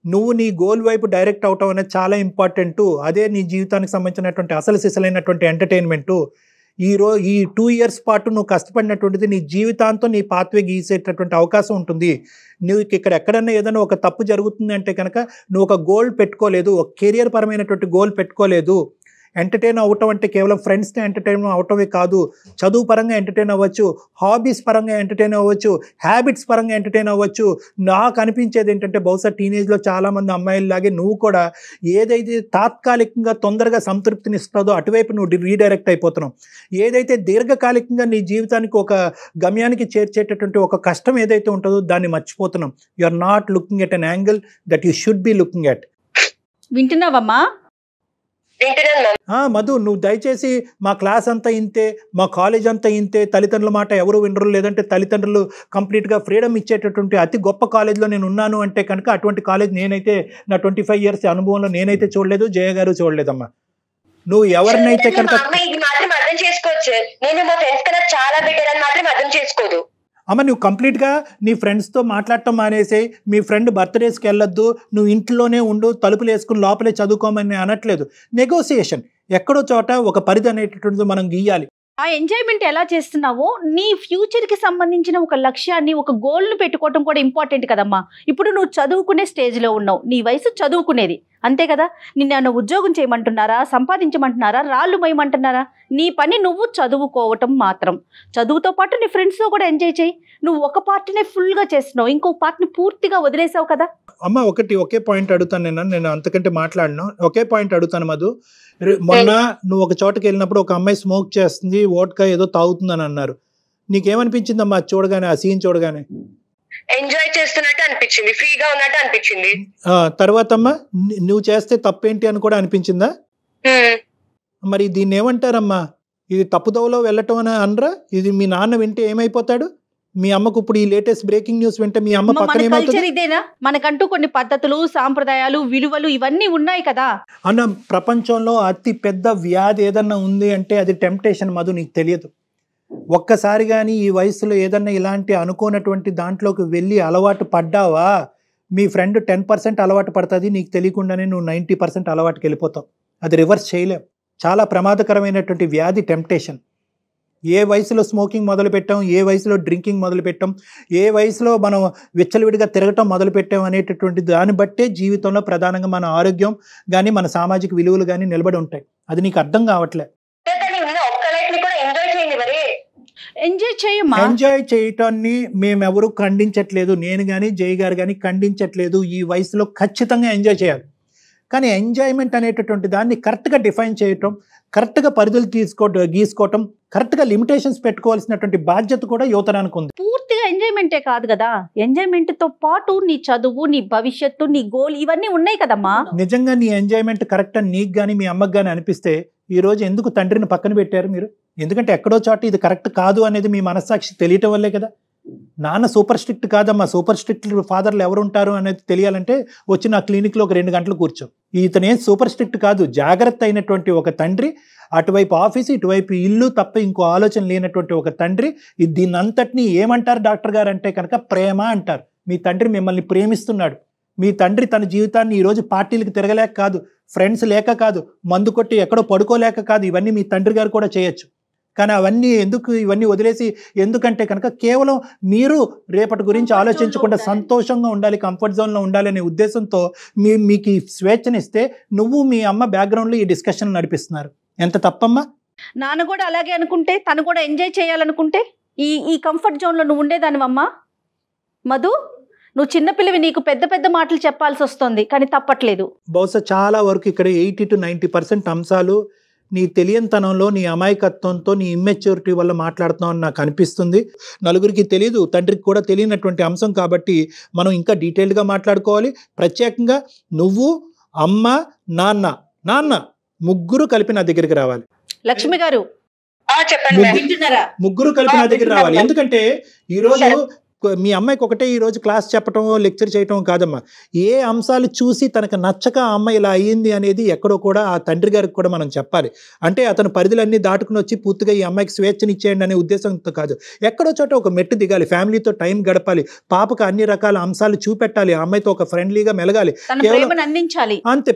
నువ్వు నీ గోల్ వైపు డైరెక్ట్ అవటం అనేది చాలా ఇంపార్టెంట్. అదే నీ జీవితానికి సంబంధించినటువంటి అసలు సిసలైనటువంటి ఎంటర్టైన్మెంట్. ఈ 2 years పాటు నువ్వు కష్టపడినటువంటిది నీ జీవితాంతం నీ పాత్వే గీసేటటువంటి అవకాశం ఉంటుంది. నువ్వు ఇక్కడ ఎక్కడన్నా ఏదైనా ఒక తప్పు జరుగుతుంది అంటే కనుక నువ్వు ఒక గోల్ పెట్టుకోలేదు, ఒక కెరియర్ పరమైనటువంటి గోల్ పెట్టుకోలేదు. ఎంటర్టైన్ అవటం అంటే కేవలం ఫ్రెండ్స్ని ఎంటర్టైన్ అవటమే కాదు, చదువు పరంగా ఎంటర్టైన్ అవ్వచ్చు, హాబీస్ పరంగా ఎంటర్టైన్ అవ్వచ్చు, హ్యాబిట్స్ పరంగా ఎంటర్టైన్ అవ్వచ్చు. నాకు అనిపించేది ఏంటంటే బహుశా టీనేజ్లో చాలామంది అమ్మాయిల్లాగే నువ్వు కూడా ఏదైతే తాత్కాలికంగా తొందరగా సంతృప్తిని ఇస్తుందో అటువైపు నువ్వు రీడైరెక్ట్ అయిపోతున్నావు. ఏదైతే దీర్ఘకాలికంగా నీ జీవితానికి ఒక గమ్యానికి చేర్చేటటువంటి ఒక కష్టం ఏదైతే ఉంటుందో దాన్ని మర్చిపోతున్నాం. You are not looking at an angle that you should be looking at. వింటున్నావమ్మా మధు? నువ్వు దయచేసి మా క్లాస్ అంతా ఇంతే, మా కాలేజ్ అంతా ఇంతే, తల్లిదండ్రుల మాట ఎవరు వినరు, లేదంటే తల్లిదండ్రులు కంప్లీట్గా ఫ్రీడమ్ ఇచ్చేటటువంటి అతి గొప్ప కాలేజ్లో నేను ఉన్నాను అంటే కనుక అటువంటి కాలేజ్ నేనైతే నా 25 years అనుభవంలో నేనైతే చూడలేదు, జయ గారు చూడలేదమ్మా. నువ్వు ఎవరినైతే కనుక అర్థం చేసుకోవచ్చు, నేను మా ఫ్రెండ్స్ కన్నా చాలా బెటర్ అని మాత్రం అర్థం చేసుకోదు. అమ్మ నువ్వు కంప్లీట్గా నీ ఫ్రెండ్స్తో మాట్లాడటం మానేసి, మీ ఫ్రెండ్ బర్త్డేస్కి వెళ్ళొద్దు, నువ్వు ఇంట్లోనే ఉండు, తలుపులు వేసుకుని లోపలే చదువుకోమని అనట్లేదు. నెగోసియేషన్ ఎక్కడో చోట ఒక పరిధి అనేటటువంటిది మనం గీయాలి. ఆ ఎంజాయ్మెంట్ ఎలా చేస్తున్నావో నీ ఫ్యూచర్కి సంబంధించిన ఒక లక్ష్యాన్ని, ఒక గోల్ను పెట్టుకోవటం కూడా ఇంపార్టెంట్ కదమ్మా. ఇప్పుడు నువ్వు చదువుకునే స్టేజ్లో ఉన్నావు, నీ వయసు చదువుకునేది అంతే కదా. నిన్ను ఉద్యోగం చేయమంటున్నారా, సంపాదించమంటున్నారా, రాళ్ళు మోయమంటున్నారా? నీ పని నువ్వు చదువుకోవటం మాత్రం. చదువుతో పాటు నీ ఫ్రెండ్స్తో కూడా ఎంజాయ్ చేయి. నువ్వు ఒక పార్ట్నే ఫుల్గా చేస్తున్నావు, ఇంకో పార్ట్ని పూర్తిగా వదిలేసావు కదా. అమ్మ ఒకే పాయింట్ అడుగుతాను, నేను అంతకంటే మాట్లాడను. ఒకే పాయింట్ అడుగుతాను మధు. మొన్న నువ్వు ఒక చోటకి వెళ్ళినప్పుడు ఒక అమ్మాయి స్మోక్ చేస్తుంది, వోడ్కా ఏదో తాగుతుందని అన్నారు. నీకేమనిపించిందమ్మా చూడగానే, ఆ సీన్ చూడగానే? ఎంజాయ్ చేస్తున్నట్టు అనిపించింది, ఫ్రీగా ఉన్నట్టు అనిపించింది. తర్వాత అమ్మా నువ్వు చేస్తే తప్పేంటి అని కూడా అనిపించిందా? మరి దీన్ని ఏమంటారమ్మా? ఇది తప్పుదోవలో వెళ్ళటం అని అనరా? ఇది మీ నాన్న వింటే ఏమైపోతాడు? మీ అమ్మకు ఇప్పుడు ఈ లేటెస్ట్ బ్రేకింగ్ న్యూస్ వింటే మీ అమ్మ పక్కన మన ఏమవుతుంది? కల్చర్ ఇదేనా? మనకంటూ కొన్ని పద్ధతులు, సాంప్రదాయాలు, విలువలు ఇవన్నీ ఉన్నాయి కదా అన్న. ప్రపంచంలో అతి పెద్ద వ్యాధి ఏదన్నా ఉంది అంటే అది టెంప్టేషన్ మధు, నీకు తెలియదు. ఒక్కసారి కానీ ఈ వయసులో ఏదన్నా ఇలాంటి అనుకోనటువంటి దాంట్లోకి వెళ్ళి అలవాటు పడ్డావా, మీ ఫ్రెండ్ 10% అలవాటు పడుతుంది, నీకు తెలియకుండానే నువ్వు 90% అలవాటుకి వెళ్ళిపోతావు. అది రివర్స్ చేయలేం. చాలా ప్రమాదకరమైనటువంటి వ్యాధి టెంప్టేషన్. ఏ వయసులో స్మోకింగ్ మొదలు పెట్టాం, ఏ వయసులో డ్రింకింగ్ మొదలు పెట్టాం, ఏ వయసులో మనం విచ్చలవిడిగా తిరగటం మొదలు పెట్టాం అనేటటువంటి దాన్ని బట్టే జీవితంలో ప్రధానంగా మన ఆరోగ్యం కానీ మన సామాజిక విలువలు కానీ నిలబడి ఉంటాయి. అది నీకు అర్థం కావట్లే. ఎంజాయ్ చేయమ్మా. ఎంజాయ్ చేయటాన్ని మేమెవరూ ఖండించట్లేదు, నేను కానీ జై గారు కానీ ఖండించట్లేదు. ఈ వయసులో ఖచ్చితంగా ఎంజాయ్ చేయాలి. కానీ ఎంజాయ్మెంట్ అనేటటువంటి దాన్ని కరెక్ట్గా డిఫైన్ చేయటం, కరెక్ట్గా పరిధులు గీసుకోవటం, కరెక్ట్గా లిమిటేషన్స్ పెట్టుకోవాల్సినటువంటి బాధ్యత కూడా యువతరానికి ఉంది. పూర్తిగా ఎంజాయ్మెంటే కాదు కదా, ఎంజాయ్మెంట్ తో పాటు నీ చదువు, నీ భవిష్యత్తు, నీ గోల్ ఇవన్నీ ఉన్నాయి కదమ్మా. నిజంగా నీ ఎంజాయ్మెంట్ కరెక్ట్ అని నీకు కానీ మీ అమ్మకి కానీ అనిపిస్తే ఈ రోజు ఎందుకు తండ్రిని పక్కన పెట్టారు మీరు? ఎందుకంటే ఎక్కడో చోట ఇది కరెక్ట్ కాదు అనేది మీ మనస్సాక్షి తెలియటం వల్లే కదా. నాన్న సూపర్ స్ట్రిక్ట్ కాదమ్మా, సూపర్ స్ట్రిక్ట్ ఫాదర్లు ఎవరు ఉంటారు అనేది తెలియాలంటే వచ్చి నా క్లినిక్లో ఒక 2 గంటలు కూర్చో. ఇతనేం సూపర్ స్ట్రిక్ట్ కాదు, జాగ్రత్త అయినటువంటి ఒక తండ్రి. అటువైపు ఆఫీసు, ఇటువైపు ఇల్లు తప్ప ఇంకో ఆలోచన లేనటువంటి ఒక తండ్రి. దీన్ని అంతటినీ ఏమంటారు డాక్టర్ గారు అంటే కనుక ప్రేమ అంటారు. మీ తండ్రి మిమ్మల్ని ప్రేమిస్తున్నాడు. మీ తండ్రి తన జీవితాన్ని ఈరోజు పార్టీలకు తిరగలేక కాదు, ఫ్రెండ్స్ లేక కాదు, మందు కొట్టి ఎక్కడో పడుకోలేక కాదు, ఇవన్నీ మీ తండ్రి గారు కూడా చేయొచ్చు. కానీ అవన్నీ ఎందుకు, ఇవన్నీ వదిలేసి ఎందుకంటే కనుక కేవలం మీరు రేపటి గురించి ఆలోచించకుండా సంతోషంగా ఉండాలి, కంఫర్ట్ జోన్లో ఉండాలి అనే ఉద్దేశంతో మీకు ఈ స్వేచ్ఛనిస్తే నువ్వు మీ అమ్మ బ్యాక్గ్రౌండ్లో ఈ డిస్కషన్ నడిపిస్తున్నారు. ఎంత తప్పమ్మా? నాన్న కూడా అలాగే అనుకుంటే, తను కూడా ఎంజాయ్ చేయాలనుకుంటే ఈ కంఫర్ట్ జోన్లో నువ్వు ఉండేదానివమ్మా. మధు, నువ్వు చిన్నపిల్లవి, నీకు పెద్ద పెద్ద మాటలు చెప్పాల్సి వస్తుంది, కానీ తప్పట్లేదు. బహుశా చాలా వరకు ఇక్కడ 80 to 90% అంశాలు నీ తెలియనితనంలో, నీ అమాయకత్వంతో, నీ ఇమ్మెచ్యూరిటీ వల్ల మాట్లాడుతున్నావు అని నాకు అనిపిస్తుంది. నలుగురికి తెలియదు, తండ్రికి కూడా తెలియనటువంటి అంశం కాబట్టి మనం ఇంకా డీటెయిల్డ్గా మాట్లాడుకోవాలి. ప్రత్యేకంగా నువ్వు, అమ్మ, నాన్న ముగ్గురు కలిపి నా దగ్గరికి రావాలి. లక్ష్మి గారు చెప్పండి. ముగ్గురు కలిపి నా దగ్గర రావాలి. ఎందుకంటే ఈరోజు మీ అమ్మాయికి ఒకటే ఈరోజు క్లాస్ చెప్పటం, లెక్చర్ చేయటం కాదమ్మా. ఏ అంశాలు చూసి తనకు నచ్చక ఆ అమ్మాయి ఇలా అయ్యింది అనేది ఎక్కడో కూడా ఆ తండ్రి గారికి కూడా మనం చెప్పాలి. అంటే అతను పరిధులన్నీ దాటుకుని వచ్చి పూర్తిగా ఈ అమ్మాయికి స్వేచ్ఛనిచ్చేయండి అనే ఉద్దేశంతో కాదు. ఎక్కడో చోట ఒక మెట్టు దిగాలి, ఫ్యామిలీతో టైం గడపాలి, పాపకు అన్ని రకాల అంశాలు చూపెట్టాలి, ఆ అమ్మాయితో ఒక ఫ్రెండ్లీగా మెలగాలి, అంతే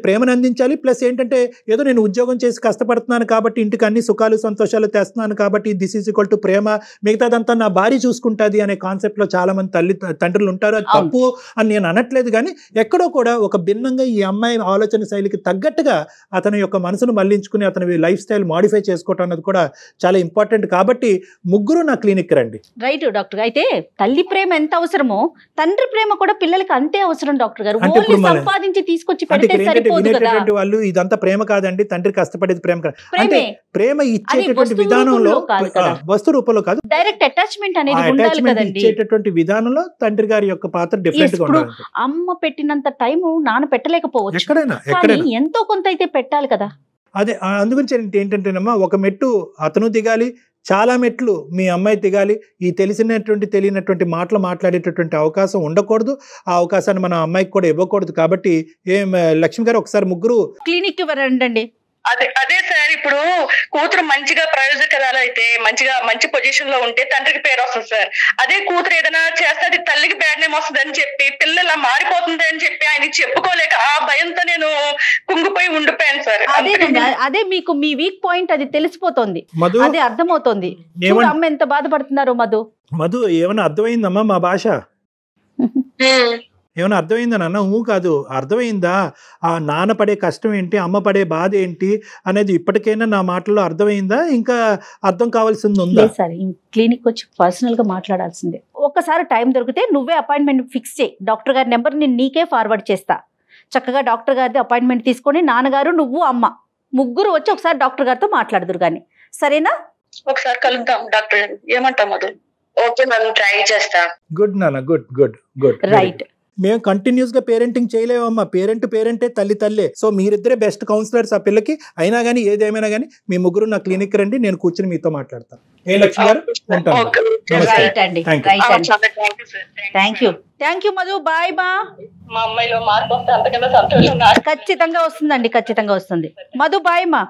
ప్రేమను అందించాలి. ప్లస్ ఏంటంటే ఏదో నేను ఉద్యోగం చేసి కష్టపడుతున్నాను కాబట్టి ఇంటికి అన్ని సుఖాలు సంతోషాలు తెస్తున్నాను కాబట్టి దిస్ ఈజ్ ఈక్వల్ టు ప్రేమ, మిగతాదంతా నా భార్య చూసుకుంటుంది అనే కాన్సెప్ట్లో చాలా మంది తండ్రులు ఉంటారు. అది తప్పు అని నేను అనట్లేదు, కానీ ఎక్కడో కూడా ఒక భిన్నంగా ఈ అమ్మాయి ఆలోచన శైలికి తగ్గట్టుగా అతని యొక్క మనసును మళ్లించుకుని అతని లైఫ్ స్టైల్ మాడిఫై చేసుకోవటం అన్నది కూడా చాలా ఇంపార్టెంట్. కాబట్టి ముగ్గురు నా క్లినిక్ రండి. Right doctor. అయితే తల్లి ప్రేమ ఎంత అవసరమో తండ్రి ప్రేమ కూడా పిల్లలకి అంతే అవసరం డాక్టర్ గారు. సంపాదించి తీసుకొచ్చి వినేటటువంటి వాళ్ళు ఇదంతా ప్రేమ కాదండి, తండ్రి కష్టపడేది ప్రేమ కాదు. అంటే ప్రేమ ఇచ్చేటటువంటి విధానంలో, వస్తు రూపంలో కాదు, డైరెక్ట్ అటాచ్మెంట్ అనేది ఉండాలి కదండి. ఇచ్చేటటువంటి విధానంలో తండ్రి గారి యొక్క పాత్ర డిఫరెంట్ గా ఉండాలి. అమ్మ పెట్టినంత టైం నాన్న పెట్టలేకపోవచ్చు, ఎక్కడైనా ఎంతో కొంత అయితే పెట్టాలి కదా. అదే అందుగురించి ఏంటంటేనమ్మా, ఒక మెట్టు అతను దిగాలి, చాలా మెట్లు మీ అమ్మాయి దిగాలి. ఈ తెలియనటువంటి మాటలు మాట్లాడేటటువంటి అవకాశం ఉండకూడదు. ఆ అవకాశాన్ని మన అమ్మాయికి కూడా ఇవ్వకూడదు. కాబట్టి లక్ష్మి గారు ఒకసారి ముగ్గురు క్లినిక్ రండి. అదే సార్, ఇప్పుడు కూతురు మంచిగా ప్రయోజకరాలు అయితే మంచి పొజిషన్ లో ఉంటే తండ్రికి పేరు వస్తుంది సార్. అదే కూతురు ఏదైనా చేస్తే అది తల్లికి బ్యాడ్ నేమ్ వస్తుంది అని చెప్పి, పిల్లలు మారిపోతుంది అని చెప్పి ఆయన చెప్పుకోలేక ఆ భయంతో నేను కుంగిపోయి ఉండిపోయాను సార్. అదే మీకు మీ వీక్ పాయింట్ అది తెలిసిపోతుంది, అదే అర్థమవుతుంది. అమ్మ ఎంత బాధపడుతున్నారో. మధు ఏమైనా అర్థమైందమ్మా మా భాష? ఏమైనా అర్థమైందా నాన్న? కాదు, అర్థమైందా? ఆ నాన్న పడే కష్టం ఏంటి, అమ్మ పడే బాధ ఏంటి అనేది ఇప్పటికైనా నా మాటల్లో అర్థమైందా? ఇంకా అర్థం కావాల్సింది ఉందా? సార్ క్లినిక్ వచ్చి పర్సనల్ గా మాట్లాడాల్సిందే. ఒక్కసారి టైం దొరికితే నువ్వే అపాయింట్మెంట్ ఫిక్స్ చేయి. డాక్టర్ గారి నెంబర్ నేను నీకే ఫార్వర్డ్ చేస్తా. చక్కగా డాక్టర్ గారిది అపాయింట్మెంట్ తీసుకొని నాన్నగారు, నువ్వు, అమ్మ ముగ్గురు వచ్చి ఒకసారి డాక్టర్ గారితో మాట్లాడదురు కానీ, సరేనా? ఒకసారి కలుద్దాం డాక్టర్ గారు, ఏమంటాం? ఓకే మ్యామ్, ట్రై చేస్తా. గుడ్ నాన్న, గుడ్ గుడ్ గుడ్. రైట్. మేము కంటిన్యూస్ గా పేరెంటింగ్ చేయలేమమ్మా. పేరెంటే తల్లే. సో మీరిద్దరే బెస్ట్ కౌన్సిలర్స్ ఆ పిల్లకి. అయినా కానీ ఏదేమైనా కానీ మీ ముగ్గురు నా క్లినిక్ రండి, నేను కూర్చొని మీతో మాట్లాడతాను. ఏ లక్ష్మి గారు ఉంటాను. రైట్ అండి, రైట్ అండి. Thank you Madhu. బాయ్ మా. మా అమ్మాయిలో మార్పు వస్తే అంతకన్నా సంతోషం. ఖచ్చితంగా వస్తుందండి, ఖచ్చితంగా వస్తుంది. మధు బాయ్ మా.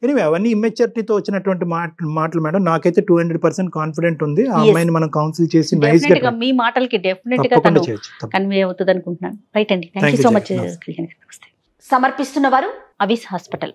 ఎనివే అవన్నీ ఇమ్మెచ్యూరిటీతో వచ్చినటువంటి మాటలు మేడం. నాకైతే 200% కాన్ఫిడెంట్ ఉంది. ఆ అమ్మాయిని మనం కౌన్సిల్ చేసి నైస్ గా మీ మాటలకి డెఫినెట్ గా కన్వే అవుతుంది అనుకుంటున్నాను. రైట్ అండి, థ్యాంక్ యూ సో మచ్. సమర్పిస్తున్న వారు అవిస్ హాస్పిటల్.